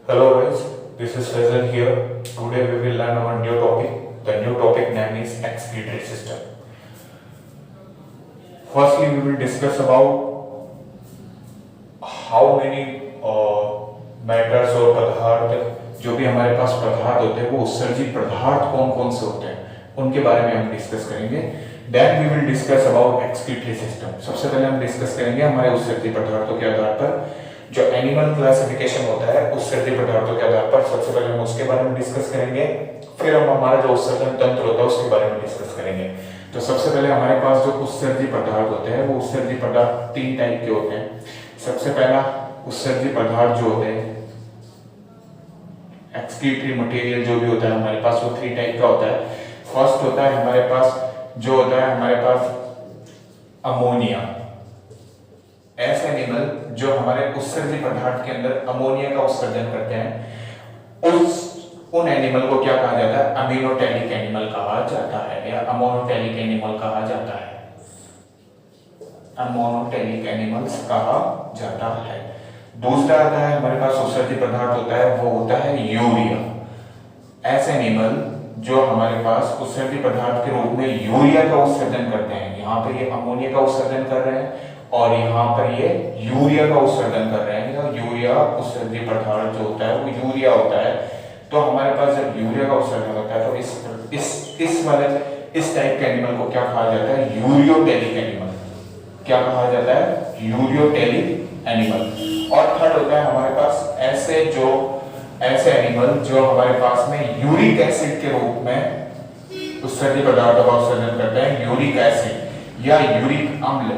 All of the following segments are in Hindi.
Hello guys, this is Faisal here. Today we will learn our new topic. The new topic name is excretory system. Firstly, we will discuss about how many matters और पदार्थ जो भी हमारे पास पदार्थ होते हैं वो उत्सर्जित पदार्थ कौन कौन से होते हैं उनके बारे में हम डिस्कस करेंगे. Then we will discuss about excretory system. सबसे पहले हम डिस्कस करेंगे हमारे उत्सर्जित पदार्थों के आधार पर जो एनिमल क्लासिफिकेशन होता है उत्सर्जित पदार्थों के आधार पर. सबसे पहले हम उसके बारे में डिस्कस करेंगे, फिर हम हमारा जो उत्सर्जन तंत्र होता है उसके बारे में डिस्कस करेंगे. तो सबसे पहले हमारे पास जो उत्सर्जित पदार्थ होते हैं वो उत्सर्जित पदार्थ तीन टाइप के होते हैं. सबसे पहला उत्सर्जित पदार्थ जो होते हैं एक्सक्रीटरी मटेरियल जो भी होता है हमारे पास वो थ्री टाइप का होता है. फर्स्ट होता है हमारे पास जो होता है हमारे पास अमोनिया. ऐसे एनिमल जो हमारे उत्सर्जित पदार्थ के अंदर अमोनिया का उत्सर्जन करते हैं उन एनिमल को क्या कहा जाता है? अमीनोटेलिक एनिमल कहा जाता है या अमोनोटेलिक एनिमल कहा जाता है. अमोनोटेलिक एनिमल्स कहा जाता है. दूसरा आता है हमारे पास उत्सर्जित पदार्थ होता है वो होता है यूरिया. ऐसे एनिमल जो हमारे पास उत्सर्जित पदार्थ के रूप में यूरिया का उत्सर्जन करते हैं. यहाँ पे ये अमोनिया का उत्सर्जन कर रहे हैं और यहाँ पर ये यूरिया का उत्सर्जन कर रहे हैं. और यूरिया उत्सर्जित पदार्थ जो होता है वो यूरिया होता है. तो हमारे पास जब यूरिया का उत्सर्जन होता है तो इस टाइप के एनिमल को क्या कहा जाता है? Ureotelic animal. क्या कहा जाता है? Ureotelic animal. और थर्ड होता है हमारे पास ऐसे एनिमल जो हमारे पास में यूरिक एसिड के रूप में उत्सर्जित पदार्थों का उत्सर्जन करते हैं. यूरिक एसिड या यूरिक अम्ल,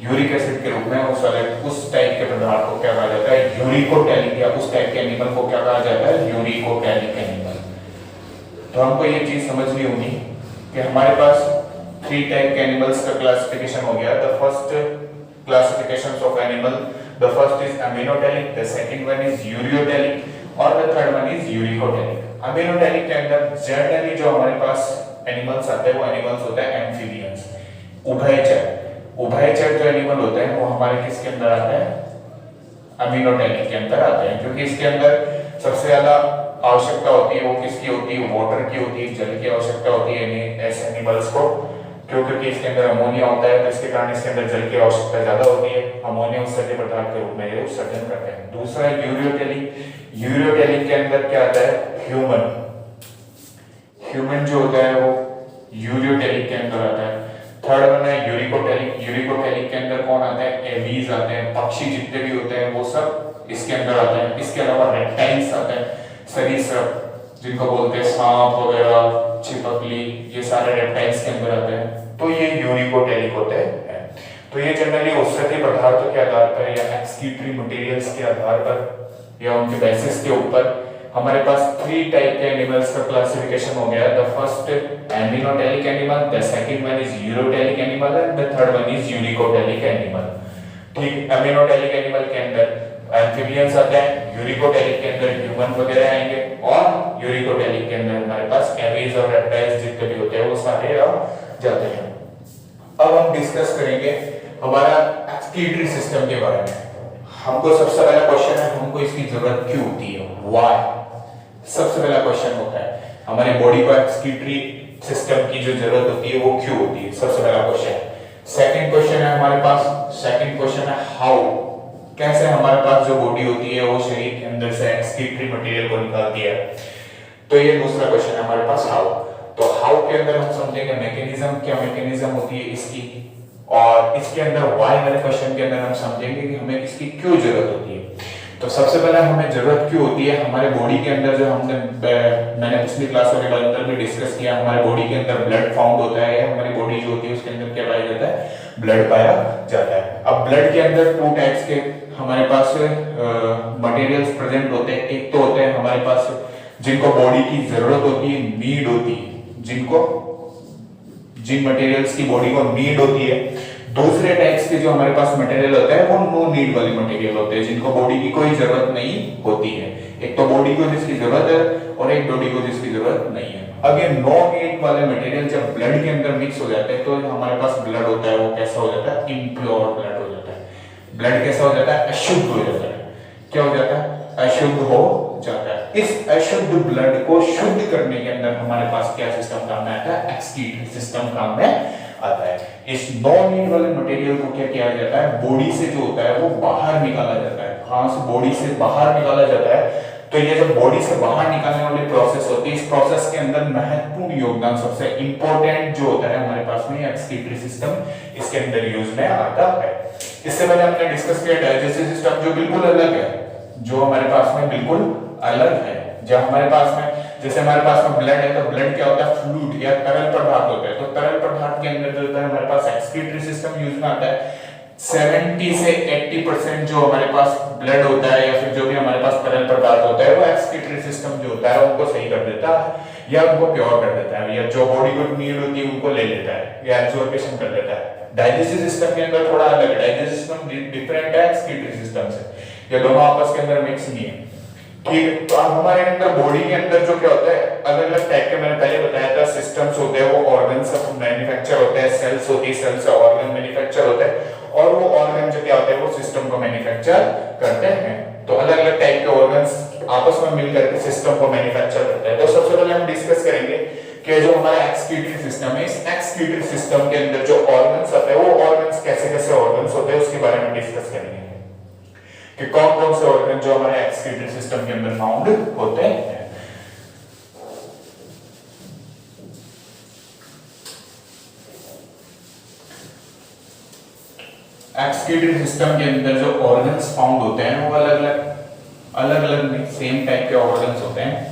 यूरिक एसिड के रूप में उस टाइप के पदार्थ को क्या कहा जाता है? यूरिकोटेलिक. या उस टाइप के एनिमल को क्या कहा जाता है? Uricotelic animal. तो हमको ये चीज समझनी होगी कि हमारे पास थ्री टाइप के एनिमल्स का क्लासिफिकेशन हो गया. The first classifications of animal, the first is ammonotelic, the second one is ureotelic और the third one is uricotelic. Ammonotelic के अंदर जनरली जो हमारे पास एनिमल्स आते हैं वो एनिमल्स होते हैं एम्फीबियंस, उभयचर. उभयचर जो एनिमल होते हैं वो हमारे किसके अंदर आते हैं? अमीनोटेलिक के अंदर आते हैं. क्योंकि इसके अंदर सबसे ज्यादा आवश्यकता होती है वो किसकी होती है? वाटर की होती है, जल की आवश्यकता होती है ऐसे एनिमल्स को. क्योंकि इसके अंदर अमोनिया होता है तो इसके कारण इसके अंदर जल की आवश्यकता ज्यादा होती है. अमोनिया उत्सर्जित पदार्थ के रूप में ये उत्सर्जन करते हैं. दूसरा यूरियोटेलिक. यूरियोटेलिक के अंदर क्या आता है? ह्यूमन. ह्यूमन जो होता है वो यूरियोटेलिक के अंदर आता है. थर्ड वन है यूरिकोटेलिक. यूरिकोटेलिक के अंदर कौन आता है? एवीज आते हैं. पक्षी जितने भी होते हैं वो सब इसके अंदर आते हैं. इसके अलावा रेप्टाइल्स आते हैं, सरीसृप जिनको बोलते हैं सांप वगैरह, छिपकली, ये सारे रेप्टाइल्स के अंदर आते हैं. तो ये यूरिकोटेलिक होते हैं. तो ये जनरली उत्सर्जित पदार्थों के आधार पर या एक्सक्रीटरी मटेरियल्स के आधार पर या उनके बेसिस के ऊपर हमारे पास थ्री टाइप के एनिमल्स का क्लासिफिकेशन हो गया. The first ammonotelic animal, the second one is ureotelic animal and the third one is uricotelic animal. ठीक, एमिनोटेलिक एनिमल के अंदर एम्फीबियंस आते हैं, यूरिकोटेलिक के अंदर ह्यूमन वगैरह आएंगे और यूरिकोटेलिक के अंदर हमारे पास एवीज और रेप्टाइल्स जितने भी होते हैं वो सारे आ जाते हैं. अब हम डिस्कस करेंगे हमारा एक्सक्रीटरी सिस्टम के बारे में. हमको सबसे पहला क्वेश्चन है हमको इसकी जरूरत क्यों होती है? व्हाई. सबसे पहला क्वेश्चन होता है हमारे बॉडी को एक्सक्रीटरी सिस्टम की जो जरूरत होती है वो क्यों होती है? सबसे पहला क्वेश्चन. सेकंड क्वेश्चन है हमारे पास, सेकंड क्वेश्चन है हाउ. कैसे हमारे पास जो बॉडी होती है वो शरीर के अंदर से एक्सक्रीटरी मटेरियल को निकालती है. तो ये दूसरा क्वेश्चन है हमारे पास हाउ. तो हाउ के अंदर हम समझेंगे मैकेनिज्म, क्या मैकेनिज्म होती है इसकी. और इसके अंदर व्हाई वाले क्वेश्चन के अंदर हम समझेंगे कि हमें इसकी क्यों जरूरत होती है. तो सबसे पहले हमें जरूरत क्यों होती है? हमारे बॉडी के अंदर जो मैंने पिछली क्लासों के अंदर भी डिस्कस किया, हमारे बॉडी के अंदर ब्लड फाउंड होता है. हमारी बॉडी जो होती है उसके अंदर क्या पाया जाता है? ब्लड पाया जाता है. अब ब्लड के अंदर टू टाइप्स के हमारे पास मटेरियल्स प्रेजेंट होते हैं. एक तो होते हैं हमारे पास जिनको बॉडी की जरूरत होती है, नीड होती है, जिन मटेरियल्स की बॉडी को नीड होती है. दूसरे टाइप्स के जो हमारे पास मटेरियल होते हैं वो नो नीड वाले मटेरियल होते हैं जिनको बॉडी की कोई जरूरत नहीं होती है. एक तो बॉडी को जिसकी जरूरत है और एक बॉडी को जिसकी जरूरत नहीं है. अब ये नो नीड वाले मटेरियल जब ब्लड के अंदर मिक्स हो जाते हैं तो हमारे पास ब्लड होता है वो कैसा हो जाता है? इम्प्योर ब्लड हो जाता है. ब्लड कैसा हो जाता है, अशुद्ध हो जाता है। क्या हो जाता है, अशुद्ध हो जाता है। इस अशुद्ध ब्लड को शुद्ध करने के अंदर हमारे पास क्या सिस्टम काम में आता है, एक्सक्रीटरी सिस्टम काम में आता है। इस नॉन मीट वाले मटेरियल को क्या किया जाता है, बॉडी से जो होता है वो बाहर निकाला जाता है। कहां से, बॉडी से बाहर निकाला जाता है। तो ये जब बॉडी से बाहर निकालने वाली प्रोसेस होती है, इस प्रोसेस के अंदर महत्वपूर्ण योगदान, सबसे इंपॉर्टेंट जो होता है हमारे पास में एक्सक्रीटरी सिस्टम, इसके अंदर यूज में आता है। इससे पहले हमने डिस्कस किया डाइजेस्टिव सिस्टम जो बिल्कुल अलग है, जो हमारे पास में बिल्कुल अलग है। जब हमारे पास में, जैसे हमारे पास में ब्लड है, तो ब्लड क्या होता है, फ्लूइड या तरल पदार्थ होता है। तो तरल पदार्थ के अंदर जो होता है हमारे पास एक्सक्रीटरी सिस्टम यूज में आता है। 70 से 80% जो हमारे पास ब्लड होता है या फिर जो भी हमारे पास तरल पदार्थ होता है, वो एक्सक्रीटरी सिस्टम जो होता है उनको सही कर देता है या उनको प्योर कर देता है, या जो बॉडी को नीड होती है उनको ले लेता है या एब्जॉर्प्शन कर देता है। डाइजेस्टिव सिस्टम के अंदर थोड़ा अलग है, डाइजेस्टिव सिस्टम डिफरेंट है एक्सक्रीटरी सिस्टम से, ये दोनों आपस के अंदर मिक्स नहीं है। ठीक, तो हमारे अंदर बॉडी के अंदर जो क्या होता है, अलग अलग टाइप के, मैंने पहले बताया था सिस्टम्स होते हैं, वो ऑर्गन्स से मैन्युफैक्चर होते हैं, सेल्स होती है, सेल से ऑर्गन मैन्युफैक्चर होते हैं, और वो ऑर्गन जो क्या होते हैं वो सिस्टम को मैन्युफैक्चर करते हैं। तो अलग अलग टाइप के ऑर्गन्स आपस में मिलकर के सिस्टम को मैन्युफैक्चर करते हैं। तो सबसे पहले हम डिस्कस करेंगे कि जो हमारा एक्सक्रीटरी सिस्टम है, इस एक्सक्रीटरी सिस्टम के अंदर जो ऑर्गन्स होते हैं, वो ऑर्गन्स कैसे कैसे ऑर्गन्स होते हैं उसके बारे में डिस्कस करेंगे कि कौन कौन से ऑर्गन जो हमारे एक्सक्रीटरी सिस्टम के अंदर फाउंड होते हैं। एक्सक्रीटरी सिस्टम के अंदर जो ऑर्गन्स फाउंड होते हैं वो अलग अलग नहीं, सेम टाइप के ऑर्गन्स होते हैं।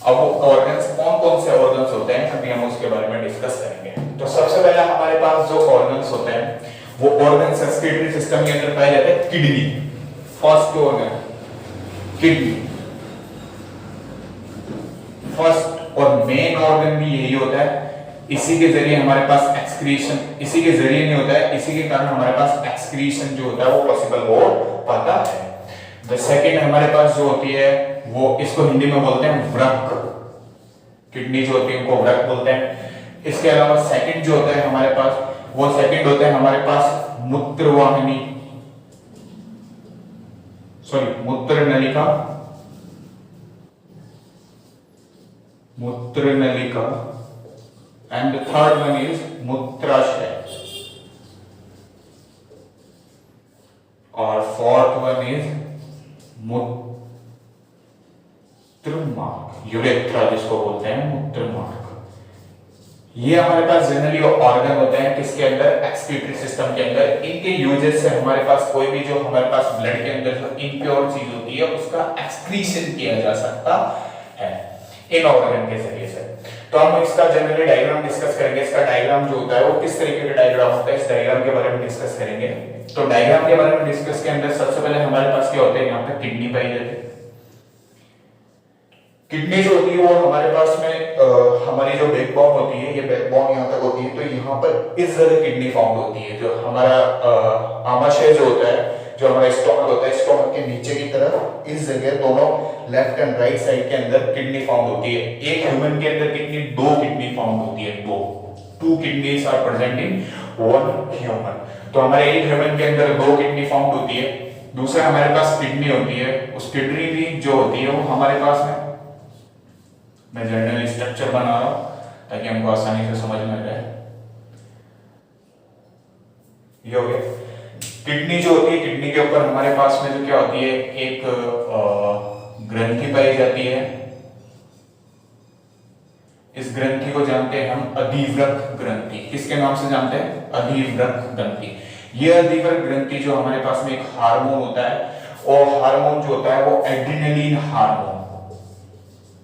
अब वो ऑर्गन्स कौन कौन से ऑर्गन्स होते हैं अभी हम उसके बारे में डिस्कस करेंगे। तो सबसे पहले हमारे पास जो ऑर्गन्स होते हैं वो ऑर्गन्स एक्सक्रीटरी सिस्टम के अंदर पाए जाते हैं। Kidney, first organ kidney, first और मेन ऑर्गन भी यही होता है। इसी के जरिए हमारे पास एक्सक्रीशन, इसी के जरिए नहीं होता है, इसी के कारण हमारे पास एक्सक्रीशन जो होता है वो पॉसिबल हो पाता है। द सेकंड हमारे पास जो होती है वो, इसको हिंदी में बोलते हैं वृक्क, किडनी जो होती है उनको वृक्क बोलते हैं। इसके अलावा सेकंड जो होता है हमारे पास, वो सेकंड होता है हमारे पास मूत्रवाहिनी, सॉरी मूत्र नलिका, मूत्र नलिका, and the third one is मूत्राशय, और fourth one is मूत्रमार्ग, यूरेथ्रा जिसको बोलते हैं मूत्रमार्ग। ये हमारे पास जनरली ऑर्गन होते हैं किसके अंदर, एक्सक्रीटरी सिस्टम के अंदर। इनके यूजेस से हमारे पास कोई भी जो हमारे पास ब्लड के अंदर जो इम्प्योर चीज होती है उसका एक्सक्रीशन किया जा सकता है इन ऑर्गन के जरिए से। तो हम इसका जनरली डायग्राम डिस्कस करेंगे। इसका डायग्राम जो होता है वो किस तरीके का डायग्राम होता है, इस डायग्राम के बारे में डिस्कस करेंगे। तो डायग्राम के बारे में डिस्कस के अंदर सबसे पहले हमारे पास क्या होता है, यहाँ पे किडनी पाई जाती है। किडनी जो होती है वो हमारे पास में हमारी जो बैकबोन होती है, ये बैकबोन यहाँ तक होती है, तो यहाँ पर इस जगह किडनी फाउंड होती है। जो हमारा आमाशय जो होता है, जो हमारा स्टोमक होता है, स्टोमक के नीचे की तरफ इस जगह दोनों लेफ्ट एंड राइट साइड के अंदर किडनी फाउंड होती है। एक ह्यूमन के अंदर कितनी, दो किडनी फाउंड होती है, two kidneys are present in one human. तो हमारे एक ह्यूमन के अंदर दो किडनी फाउंड होती है। दूसरा हमारे पास किडनी होती है, उस किडनी भी जो होती है वो हमारे पास में, मैं जनरल स्ट्रक्चर बना रहा हूं ताकि हमको आसानी से समझ में आए। ये हो गया किडनी जो होती है, किडनी के ऊपर हमारे पास में जो क्या होती है, एक ग्रंथि पाई जाती है। इस ग्रंथि को जानते हैं हम अधिवृक्क ग्रंथि। किसके नाम से जानते हैं, अधिवृक्क ग्रंथि। यह अधिवृक्क ग्रंथि जो हमारे पास में एक हार्मोन होता है, और हार्मोन जो होता है वो एड्रिनलिन हार्मोन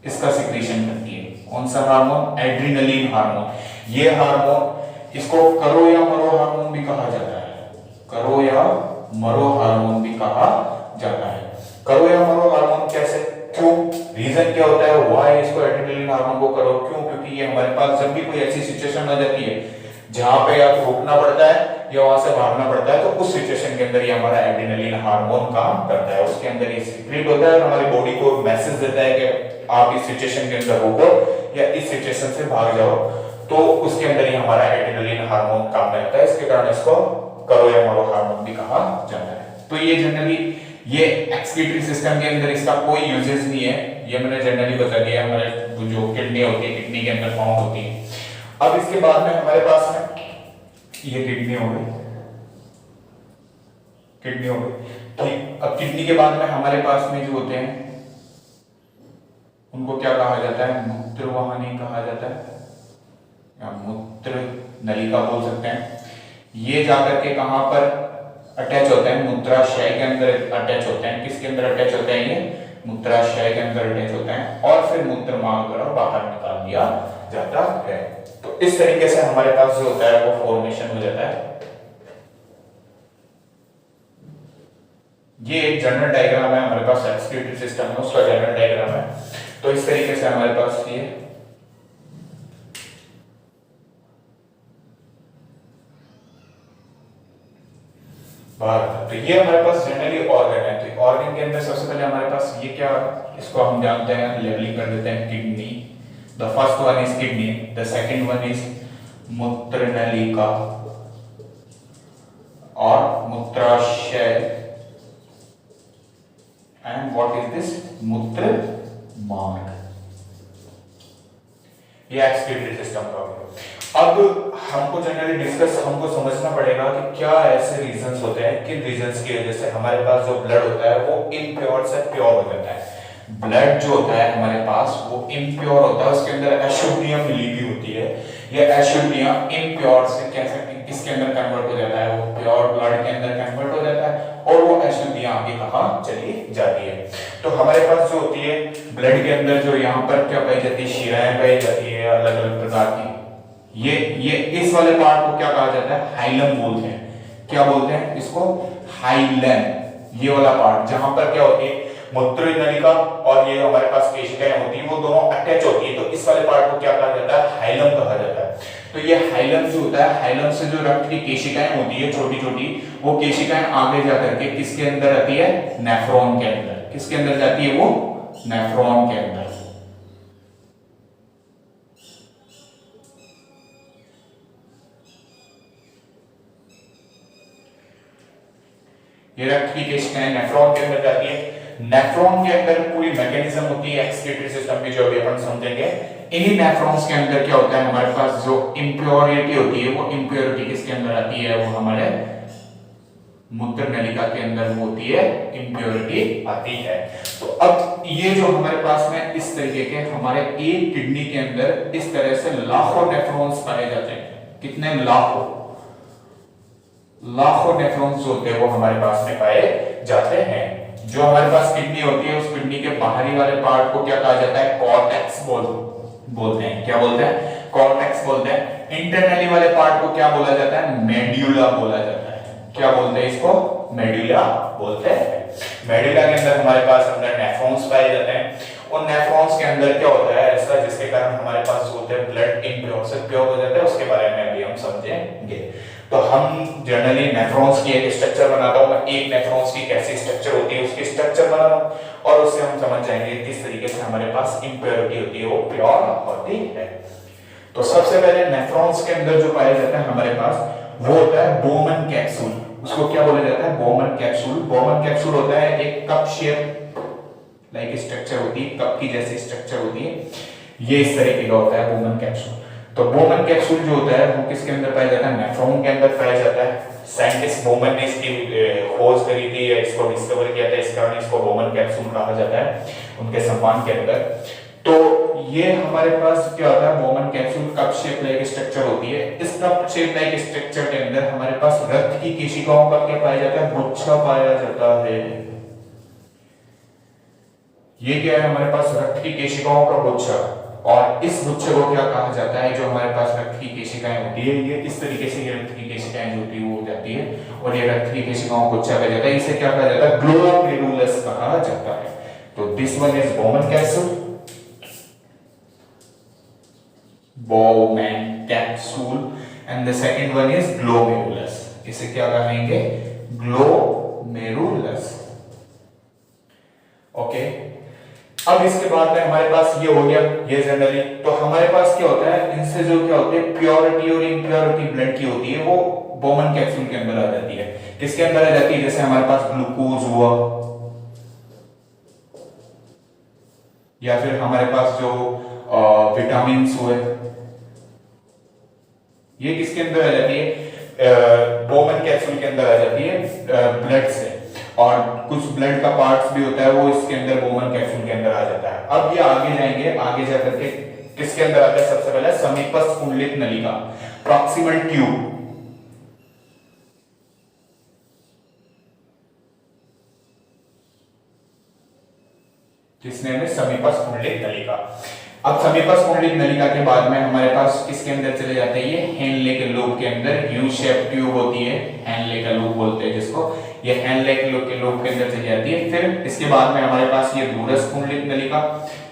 इसका सिक्रीशन करती है। कौन सा हार्मोन, एड्रिनलिन हार्मोन। ये हार्मोन, इसको करो या मरो हार्मोन भी कहा जाता है, करो या मरो हार्मोन भी कहा जाता है। करो या मरो हार्मोन कैसे, क्यों, रीजन क्या होता है, व्हाई इसको एड्रिनलिन हार्मोन को करो, क्यों, क्योंकि ये हमारे पास जब भी कोई ऐसी सिचुएशन आ जाती है जहां पे या तो रुकना पड़ता है या वहां से भागना पड़ता है, तो उस सिचुएशन के अंदर ये हमारा एड्रिनलिन हार्मोन काम करता है। उसके अंदर ये सीक्रेट होता है और हमारी बॉडी को मैसेज देता है कि आप इस सिचुएशन के अंदर रुको या इस सिचुएशन से भाग जाओ। तो उसके अंदर ही हमारा एड्रिनलिन हार्मोन काम में आता है, इसके कारण इसको करो या मरो हार्मोन भी कहा जाता है। तो ये जनरली ये एक्सक्रीटरी सिस्टम के अंदर इसका कोई यूजेस नहीं है, ये मैंने जनरली बता दिया। हमारे जो किडनी होती है, किडनी के अंदर फाउंड होती है। अब इसके बाद में हमारे पास में ये किडनी हो गई, किडनी हो गई ठीक। अब किडनी के बाद में हमारे पास में जो होते हैं उनको क्या कहा जाता है, मूत्रवाहिनी कहा जाता है या मूत्र नलिका बोल सकते हैं। ये जाकर के कहां पर अटैच होते हैं, मूत्राशय के अंदर अटैच होते हैं। किसके अंदर अटैच होते हैं, ये मूत्राशय के अंदर अटैच होते हैं और फिर मूत्र मार्ग द्वारा बाहर निकाल दिया जाता है। तो इस तरीके से हमारे पास जो होता है वो फॉर्मेशन हो जाता है। ये एक जनरल डायग्राम है हमारे पास, एक्सक्रीटरी सिस्टम है उसका जनरल डायग्राम है। तो इस तरीके से हमारे पास ये बाहर। तो ये हमारे पास जनरली ऑर्गन है। तो ऑर्गन के अंदर सबसे पहले हमारे पास ये क्या, इसको हम जानते हैं, लेबलिंग कर देते हैं kidney. The first one is kidney, the second one is मूत्र नलिका और मूत्राशय, एंड व्हाट इज दिस, मूत्र मार्ग। ये एक्सक्रीटरी सिस्टम का हो। अब हमको जनरली डिस्कस, हमको समझना पड़ेगा कि क्या ऐसे रीजंस होते हैं, किन रीजंस की वजह से हमारे पास जो ब्लड होता है वो इम्प्योर से प्योर हो जाता है। ब्लड जो होता है हमारे पास वो इम्प्योर होता है, उसके अंदर अशुद्धियां मिली हुई होती है। ये अशुद्धियां इम्प्योर से कह सकते हैं किसके अंदर कन्वर्ट हो जाता है, वो प्योर ब्लड के अंदर कन्वर्ट हो जाता है और वो अशुद्धियां आगे कहां चली जाती है। तो हमारे पास जो होती है ब्लड के अंदर जो यहाँ पर क्या पाई जाती है, शिराएं पाई जाती है अलग अलग प्रकार की। ये इस वाले पार्ट को क्या कहा जाता है, हाइलम बोलते हैं। क्या बोलते हैं इसको, हाइलम। ये वाला पार्ट जहां पर क्या होती है, मूत्र नलिका और ये हमारे पास केशिकाएं होती है, वो दोनों अटैच होती है। तो इस वाले पार्ट को क्या कहा जाता है, हाइलम कहा जाता है। तो ये हाइलम जो होता है, हाइलम से जो रक्त की केशिकाएं होती है छोटी छोटी, वो केशिकाएं आगे जाकर के किसके अंदर आती है, नेफ्रॉन के अंदर। किसके अंदर जाती है वो, नेफ्रॉन के अंदर। ये रक्त की केशिकाएं नेफ्रॉन के अंदर जाती है। नेफ्रॉन के अंदर पूरी मैकेनिज्म होती है एक्सक्रीटरी सिस्टम की, जो अभी अपन समझेंगे। इन्हीं नेफ्रॉन्स के अंदर क्या होता है, हमारे पास जो इम्प्योरिटी होती है, वो इम्प्योरिटी किसके अंदर आती है, वो हमारे मूत्र नलिका के अंदर वो होती है, इम्प्योरिटी आती है। तो अब ये जो हमारे पास में इस तरीके के हमारे एक किडनी के अंदर इस तरह से लाखों नेफ्रॉन्स पाए जाते हैं। कितने, लाखों नेफ्रॉन्स जो होते हैं वो हमारे पास में पाए जाते हैं। जो हमारे पास किडनी होती है, उस किडनी के बाहरी वाले पार्ट को क्या कहा जाता है, कॉर्टेक्स बोलते हैं। क्या बोलते हैं, कॉर्टेक्स बोलते हैं। इंटरनली वाले पार्ट को क्या बोला जाता है, मेड्यूला बोला जाता है। क्या बोलते हैं इसको, मेड्यूला बोलते हैं। मेड्यूला के अंदर हमारे पास अंदर नेफ्रॉन्स पाए जाते हैं। उन नेफ्रॉन्स के अंदर क्या होता है ऐसा, जिसके कारण हमारे पास जो होते हैं ब्लड इम्प्योर से प्योर हो जाता है, उसके बारे में अभी हम समझेंगे। तो हम जनरली नेफ्रॉन्स की एक स्ट्रक्चर बनाता हूं मैं, एक नेफ्रॉन्स की कैसी स्ट्रक्चर होती है उसकी स्ट्रक्चर बना रहा हूं, और उससे हम समझ जाएंगे किस तरीके से हमारे पास इम्प्योरिटी होती है वो प्योर होती है। तो सबसे पहले नेफ्रॉन्स के अंदर जो पाया जाता है हमारे पास, वो होता है बोमन कैप्सूल। उसको क्या बोला जाता है, बोमन कैप्सूल। बोमन कैप्सूल होता है एक कप शेप लाइक स्ट्रक्चर होती है, कप की जैसी स्ट्रक्चर होती है। ये इस तरीके का होता है बोमन कैप्सूल। तो बोमन कैप्सूल जो होता है वो किसके अंदर पाया जाता है, नेफ्रॉन के अंदर पाया जाता है। साइंटिस्ट बोमन ने इसकी खोज करी थी या इसको डिस्कवर किया था, इस कारण इसको बोमन कैप्सूल कहा जाता है उनके सम्मान के अंदर। तो ये हमारे पास क्या होता है, Bowman capsule cup shape like structure होती है। इस कप शेप लाइक स्ट्रक्चर के अंदर हमारे पास रक्त की केशिकाओं का क्या पाया जाता है, गुच्छा पाया जाता है। ये क्या है, हमारे पास रक्त की केशिकाओं का गुच्छा, और इस गुच्छे को क्या कहा जाता है, जो हमारे पास रक्त की केशिकाएं होती है, ये इस तरीके से ये रक्त की केशिकाएं जो होती है वो हो जाती है, और ये रक्त की केशिकाओं को गुच्छा कहा जाता है। इसे क्या कहा जाता है, ग्लोमेरुलस कहा जाता है। तो this one is Bowman capsule, Bowman capsule, and the second one is glomerulus. इसे क्या कहेंगे, ग्लोमेरुलस। ओके, अब इसके बाद में हमारे पास ये हो गया, ये जनरली। तो हमारे पास क्या होता है, इनसे जो क्या होते हैं, प्योरिटी और इम्प्योरिटी ब्लड की होती है वो बोमन कैप्सूल के अंदर आ जाती है। किसके अंदर आ जाती है? जैसे हमारे पास ग्लूकोज हुआ, या फिर हमारे पास जो विटामिन हुए, ये किसके अंदर आ जाती है? बोमन कैप्सूल के अंदर आ जाती है ब्लड से। और कुछ ब्लड का पार्ट्स भी होता है वो इसके अंदर बोमन कैप्सूल के अंदर आ जाता है। अब ये आगे जाएंगे, आगे जाकर के किसके अंदर आता है? सबसे पहले समीपस्थ कुंडलित नलिका, प्रॉक्सिमल ट्यूब। जिसने हमें समीपस्थ कुंडलित नलिका। अब समीपस्थ कुंडलित नलिका के बाद में हमारे पास किसके अंदर चले जाते हैं? ये हेनले के लूप के अंदर यू शेप ट्यूब होती है, हेनले का लूप बोलते हैं जिसको, ये हेनले के लूप के अंदर चली जाती है। फिर इसके बाद में हमारे पास ये दूरस्थ कुंडलित नलिका,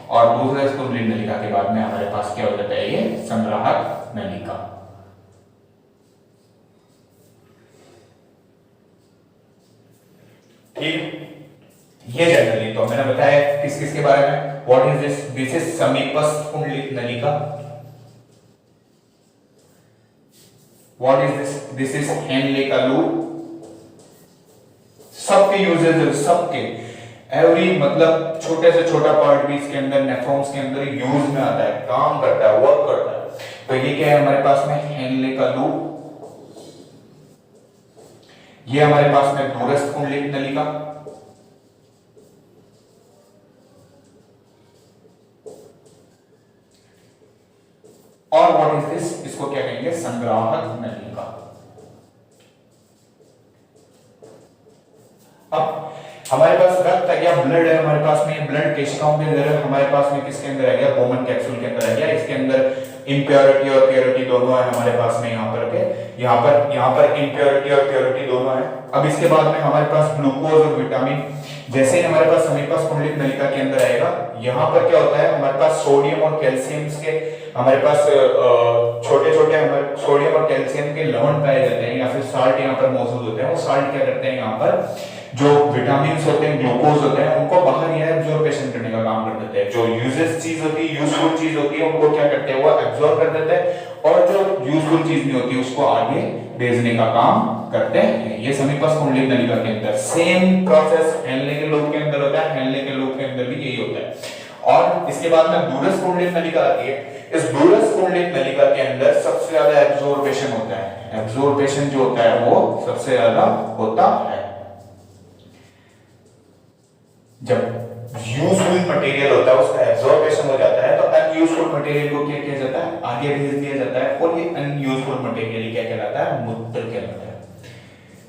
और दूरस्थ कुंडलित नलिका के बाद में हमारे पास क्या हो जाता है? ये संग्राहक नलिका। ठीक, ये जनरली तो मैंने बताया किस किस के बारे में। What is this? This is समीपस्थ कुंडलित नलिका। What is this? This is Henle का लूप। सबके यूजेस, सबके एवरी मतलब छोटे से छोटा पार्ट भी इसके अंदर नेफ्रॉन्स के अंदर यूज में आता है, काम करता है, वर्क करता है। तो ये क्या है हमारे पास में? हेनले का लूप। ये हमारे पास में दूरस्थ कुंडलित नलिका, और व्हाट इज दिस? इसको क्या कहेंगे? संग्राहक नलिका। अब हमारे पास रक्त है या ब्लड है, हमारे पास में ब्लड केशिकाओं के अंदर है, हमारे पास में किसके अंदर आ गया? बोमन कैप्सूल के अंदर आ गया। इसके अंदर इम्प्योरिटी और प्योरिटी दोनों है हमारे पास में, यहाँ पर के यहाँ पर इम्प्योरिटी और प्योरिटी दोनों है। अब इसके बाद में हमारे पास ग्लूकोज और विटामिन, जैसे ही हमारे पास समीपस्थ कुंडलित नलिका के अंदर आएगा, यहाँ पर क्या होता है? हमारे पास सोडियम और कैल्शियम के हमारे पास छोटे छोटे हमारे सोडियम और कैल्शियम के लवण पाए जाते हैं, या फिर साल्ट यहाँ पर मौजूद होते हैं। वो साल्ट क्या करते हैं? यहाँ पर जो विटामिन होते हैं, ग्लूकोज होते हैं, उनको बाहर या एब्जॉर्प्शन करने का काम कर देते हैं। जो यूजेस चीज होती है, यूजफुल चीज होती है, उनको क्या करते हैं? वो एब्जॉर्ब कर देते हैं, और जो यूजफुल चीज नहीं होती उसको आगे भेजने का काम करते हैं। ये समीपस्थ कुंडलित नलिका के अंदर सेम प्रोसेस हेनले के लूप के अंदर होता है, हेनले के लूप के अंदर भी यही होता है। और इसके बाद में दूरस्थ कुंडलित नलिका आती है। इस दूरस्थ कुंडलित नलिका के अंदर सबसे ज्यादा एब्जॉर्प्शन होता है। एब्जॉर्प्शन जो होता है वो सबसे ज्यादा होता है। जब यूजफुल मटेरियल होता है उसका एब्जॉर्प्शन हो जाता है, तो अनयूजफुल मटेरियल को क्या किया जाता है? आगे भेज दिया जाता है। और ये अनयूजफुल मटेरियल क्या कहलाता है? मूत्र कहलाता है।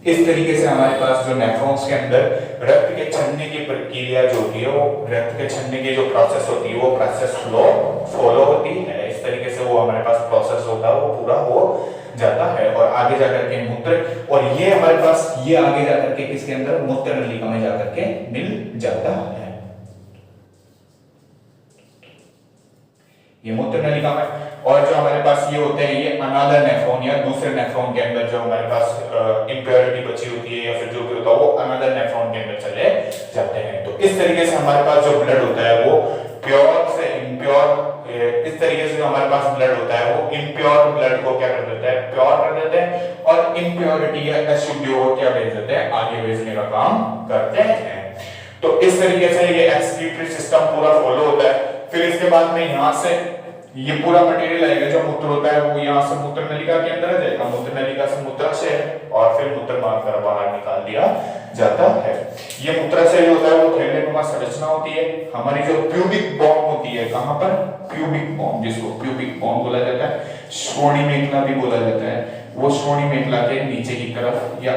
इस तरीके से हमारे पास जो नेफ्रॉन्स के अंदर रक्त के छनने की प्रक्रिया जो होती है, वो रक्त के छनने की जो प्रोसेस होती है, वो प्रोसेस फॉलो होती है। इस तरीके से वो हमारे पास प्रोसेस होता है, वो पूरा हो जाता है। और आगे जाकर के मूत्र, और ये हमारे पास ये आगे जाकर के किसके अंदर? मूत्र नलिका में जाकर के मिल जाता है। ये मूत्र नलिका में। और जो हमारे पास ये होते हैं, ये अनादर नेफ्रॉन या दूसरे नेफ्रॉन के अंदर जो हमारे पास इंप्योरिटी बची होती है, या फिर जो भी होता है, वो अनादर नेफ्रॉन के अंदर चले जाते हैं। तो इस तरीके से हमारे पास जो ब्लड होता है वो प्योर से इम्प्योर, इस तरीके से जो हमारे पास ब्लड होता है वो इम्प्योर ब्लड को क्या कर देता है? प्योर कर देते हैं, और इम्प्योरिटी या अशुद्धि को क्या भेज देते हैं? आगे भेजने का काम करते हैं। तो इस तरीके से ये एक्सक्रीटरी सिस्टम पूरा फॉलो होता है। फिर इसके बाद में यहाँ से ये पूरा मटेरियल आएगा जो मूत्र होता है, वो यहाँ से मूत्र नलिका के अंदर आ जाएगा, मूत्र नलिका से मूत्राशय, और फिर मूत्र मार्ग बाहर निकाल दिया जाता है। ये मूत्राशय जो होता है वो थैलेनुमा संरचना होती है। हमारी जो प्यूबिक बोन होती है, कहाँ पर? प्यूबिक बोन, जिसको प्यूबिक बोन बोला जाता है, श्रोणि मेखला भी बोला जाता है, वो श्रोणि मेखला के नीचे की तरफ, या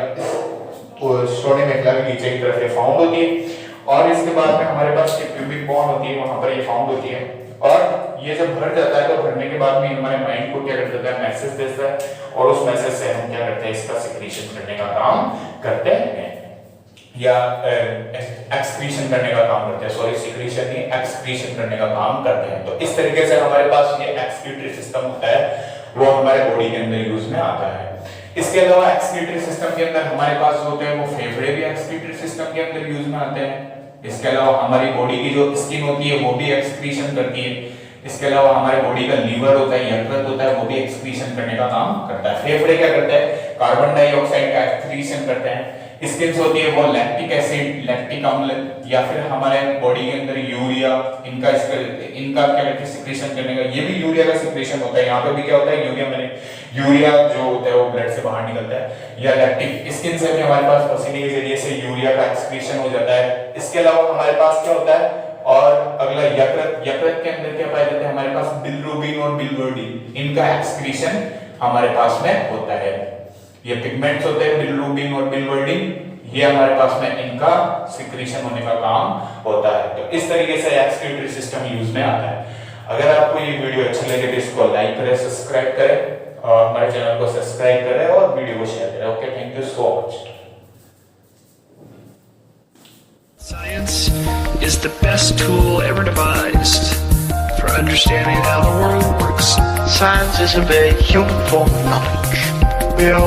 श्रोणि मेखला के नीचे की तरफ ये फाउंड होती है। और इसके बाद में हमारे पास ये प्यूबिक बोन होती है, वहां पर ये फाउंड होती है। और ये जब भर जाता है, तो भरने के बाद में हमारे माइंड को क्या कर देता है? मैसेज देता है, और उस मैसेज से हम क्या करते हैं? इसका सिक्रीशन करने का काम करते हैं, या एक्सक्रीशन करने का काम करते हैं। सॉरी, सिक्रीशन नहीं, एक्सक्रीशन करने का काम करते हैं। तो इस तरीके से हमारे पास ये एक्सक्रीटरी सिस्टम होता है, वो हमारे बॉडी के अंदर यूज में आता है। इसके अलावा एक्सक्रीटरी सिस्टम के अंदर हमारे पास जो होते हैं वो फेफड़े भी एक्सक्रीटरी सिस्टम के अंदर यूज में आते हैं। इसके अलावा हमारी बॉडी की जो स्किन होती है वो भी एक्सक्रीशन करती है। इसके अलावा हमारे बॉडी का लीवर होता है, यकृत होता है, वो भी एक्सक्रीशन करने का काम करता है। फेफड़े क्या करता है? कार्बन डाइऑक्साइड का एक्सक्रीशन करते हैं। स्किन्स होती है वो लैक्टिक एसिड, लैक्टिक अम्ल या फिर हमारे बॉडी के अंदर यूरिया, इनका क्या कहते हैं सिक्रीशन करने का, ये भी यूरिया का सिक्रीशन होता है। यहाँ पे भी क्या होता है यूरिया जो होता है वो ब्लड से बाहर निकलता है। या लैक्टिक स्किन से भी हमारे पास पसीने के जरिए से यूरिया का एक्सक्रीशन हो जाता है। इसके अलावा हमारे पास क्या होता है, और अगला यकृत के अंदर क्या पाए जाते हैं हमारे पास बिलिरुबिन और बिलिवर्डिन, इनका एक्सक्रीशन हमारे पास में होता है। ये पिगमेंट्स होते हैं बिलिरुबिन और बिलिवर्डिन, ये हमारे पास में इनका सिक्रीशन होने का काम होता है। तो इस तरीके से एक्सक्रीटरी सिस्टम यूज में आता है। अगर आपको ये वीडियो अच्छी लगे तो इसको लाइक करें, सब्सक्राइब करें और हमारे चैनल को सब्सक्राइब करें और वीडियो को शेयर करें। Okay, thank you so much. Science is the best tool ever devised for understanding how the world works. Science is a very useful knowledge. We are